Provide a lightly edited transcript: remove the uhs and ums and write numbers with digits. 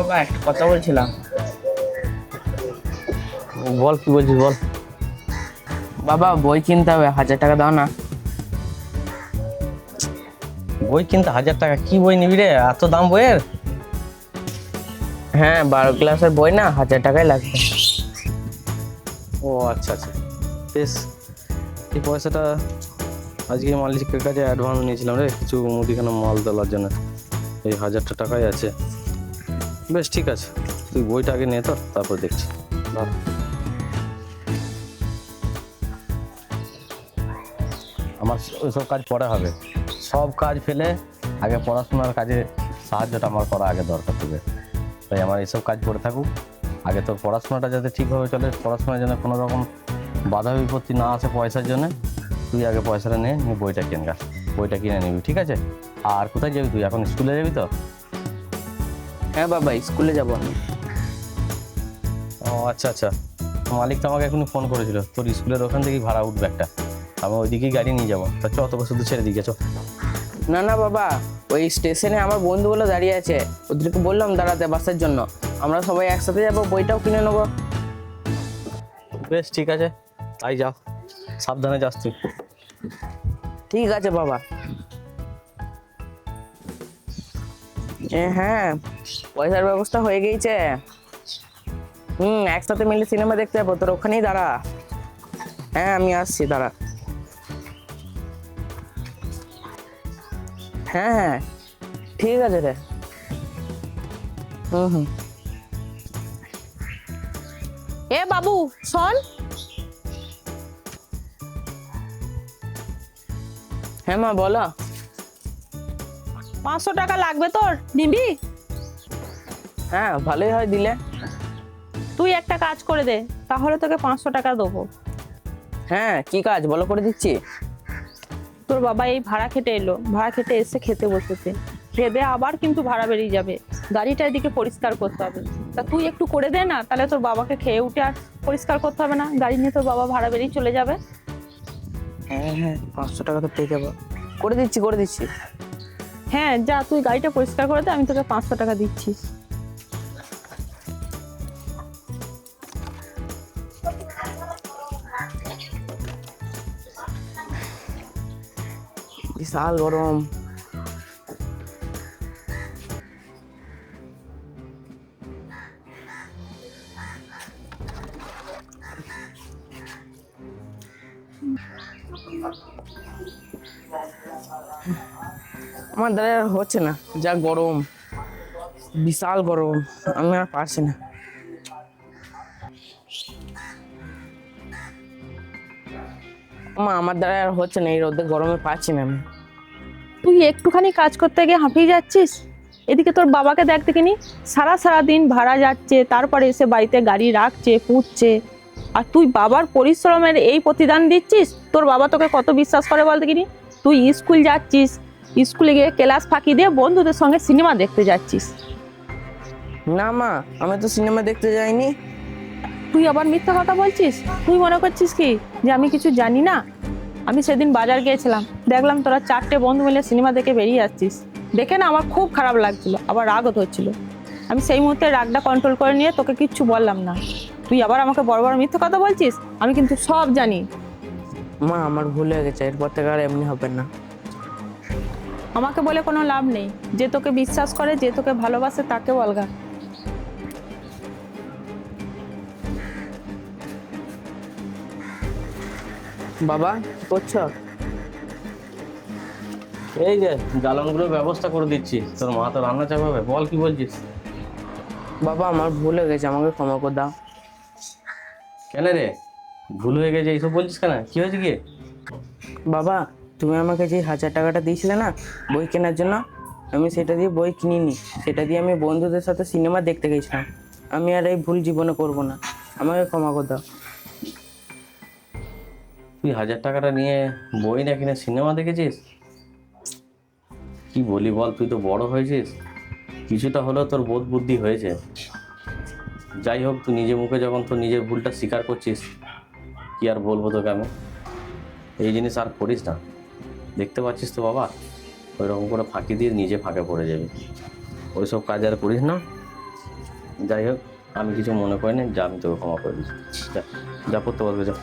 বাবা একটা কথা বলছিলাম। বল, কি বলছিস বল। বাবা বই কিনতে হবে, 1000 টাকা দাও না। বই কিনতে 1000 টাকা? কি বই নিবি রে, এত দাম বইয়ের? হ্যাঁ 12 ক্লাসের বই না, 1000 টাকাই লাগবে। ও আচ্ছা আচ্ছা, বেশ। এই পয়সাটা আজকে মালিকের কাছে অ্যাডভান্স নিয়েছিলাম রে, কিছু মুদিখানা মাল তোলার জন্য। এই 1000 টাকাই আছে। বেশ ঠিক আছে, তুই বইটা আগে নে তো, তারপর দেখছি। ধর। আমার ওইসব কাজ পরে হবে, সব কাজ ফেলে আগে পড়াশোনার কাজে সাহায্যটা আমার করা আগে দরকার তোকে। তাই আমার এইসব কাজ করে থাকুক, আগে তোর পড়াশোনাটা যাতে ঠিকভাবে চলে, পড়াশোনার জন্য কোনো রকম বাধা বিপত্তি না আসে পয়সার জন্য। তুই আগে পয়সাটা নিয়ে বইটা কেনগা, বইটা কিনে নিবি, ঠিক আছে? আর কোথায় যাবি তুই এখন, স্কুলে যাবি তো? হ্যাঁ বাবা স্কুলে যাবো আমি। ও আচ্ছা আচ্ছা, মালিক তো আমাকে এখনই ফোন করেছিল, তোর স্কুলের ওখান থেকেই ভাড়া উঠবে একটা, আমি ওইদিকেই গাড়ি নিয়ে যাবো। তা চ, তোকে শুধু ছেড়ে দিকে চ। না না বাবা, ওই স্টেশনে আমার বন্ধুগুলো দাঁড়িয়ে আছে, ওদেরকে বললাম দাঁড়াতে বাসের জন্য। আমরা সবাই একসাথে যাবো, বইটাও কিনে নেবো। বেশ ঠিক আছে, তাই যা, সাবধানে যাস তুই। ঠিক আছে বাবা। হ্যাঁ পয়সার ব্যবস্থা হয়ে গিয়েছে। একসাথে মিলে সিনেমা দেখতে যাবো, তোর ওখানেই দাঁড়া। হ্যাঁ আমি আসছি, দাঁড়া। হ্যাঁ হ্যাঁ ঠিক আছে রে। হুম। এ বাবু শোন, হ্যাঁ মা বলো। 500 টাকা লাগবে তোর, নিবি? হ্যাঁ ভালোই হয় দিলে। তুই একটা কাজ করে দে, তাহলে তোকে 500 টাকা দেবো। হ্যাঁ কি কাজ বলো, করে দিচ্ছি। তোর বাবা এই ভাড়া খেটে এলো, ভাড়া খেটে এসে খেতে বসেছে, খেয়ে দে আবার কিন্তু ভাড়া বেরিয়ে যাবে। গাড়িটা এদিকে পরিষ্কার করতে হবে, তা তুই একটু করে দে না, তাহলে তোর বাবাকে খেয়ে উঠে আর পরিষ্কার করতে হবে না, গাড়ি নিয়ে তোর বাবা ভাড়া বেরিয়ে চলে যাবে। হ্যাঁ হ্যাঁ 500 টাকা তো পেয়ে যাবো, করে দিচ্ছি করে দিচ্ছি। হ্যাঁ যা, তুই গাড়িটা পরিষ্কার করে দে, আমি তোকে 500 টাকা দিচ্ছি। বিশাল গরম। আমার দ্বারা আর হচ্ছে না, যা গরম, বিশাল গরম, আমি আর পারছি না। আমার দ্বারা আর হচ্ছে না, এই রোদে গরমে পারছি না আমি। তুই একটুখানি কাজ করতে গিয়ে হাঁপিয়ে যাচ্ছিস, এদিকে তোর বাবাকে দেখ দেখিনি, সারা সারা দিন ভাড়া যাচ্ছে, তারপরে এসে বাড়িতে গাড়ি রাখছে পুড়ছে, আর তুই বাবার পরিশ্রমের এই প্রতিদান দিচ্ছিস। তোর বাবা তোকে কত বিশ্বাস করে বল দেখিনি। তুই স্কুল যাচ্ছিস, স্কুলে গিয়ে ক্লাস ফাঁকি দিয়ে বন্ধুদের সঙ্গে সিনেমা দেখতে যাচ্ছিস। না মা, আমি তো সিনেমা দেখতে যাইনি। তুই আবার মিথ্যা কথা বলছিস। তুই মনে করছিস কি যে আমি কিছু জানি না? আমি সেদিন বাজার গিয়েছিলাম, দেখলাম তোরা 4টে বন্ধু মিলে সিনেমা দেখে বেরিয়ে যাচ্ছিস, দেখে না আমার খুব খারাপ লাগছিল, আবার রাগও হচ্ছিল। আমি সেই মুহূর্তে রাগটা কন্ট্রোল করে নিয়ে তোকে কিচ্ছু বললাম না। তুই আবার আমাকে বড় বড় মিথ্যা কথা বলছিস, আমি কিন্তু সব জানি। মা আমার ভুল হয়ে গেছে, এরপর থেকে আর এমনি হবে না। আমাকে বলে কোনো লাভ নেই, যে তোকে বিশ্বাস করে, যে তোকে ভালোবাসে তাকে বলগা। বাবা কি করছো? এই যে জ্বালানগুলোর ব্যবস্থা করে দিচ্ছি, তোর মা তো রান্না চাপাবে। বল, কি বলছিস? বাবা আমার ভুল হয়ে গেছে, আমাকে ক্ষমা করে দাও। কেন রে, ভুল হয়ে গেছে এইসব বলছিস কেন, কি হয়েছে কি? বাবা তুমি আমাকে যে 1000 টাকাটা দিয়েছিলে না বই কেনার জন্য, আমি সেটা দিয়ে বই কিনিনি, সেটা দিয়ে আমি বন্ধুদের সাথে সিনেমা দেখতে গেছিলাম। আমি আর এই ভুল জীবনে করব না, আমাকে ক্ষমা করে দাও। তুই 1000 টাকাটা নিয়ে বই না কিনে সিনেমা দেখেছিস? কি বলি বল, তুই তো বড় হয়েছিস, কিছুটা হলেও তোর বোধ বুদ্ধি হয়েছে। যাই হোক, তুই নিজে মুখে যখন তোর নিজের ভুলটা স্বীকার করছিস, কি আর বলবো তোকে আমি। এই জিনিস আর করিস না, দেখতে পাচ্ছিস তো বাবা, ওই রকম করে ফাঁকি দিয়ে নিজে ফাঁকে পড়ে যাবি। ওইসব কাজ আর করিস না, যাই হোক, আমি কিছু মনে করিনি, যা আমি তোকে ক্ষমা করে দিচ্ছি। যা, যা পড়তে পারবে, যা।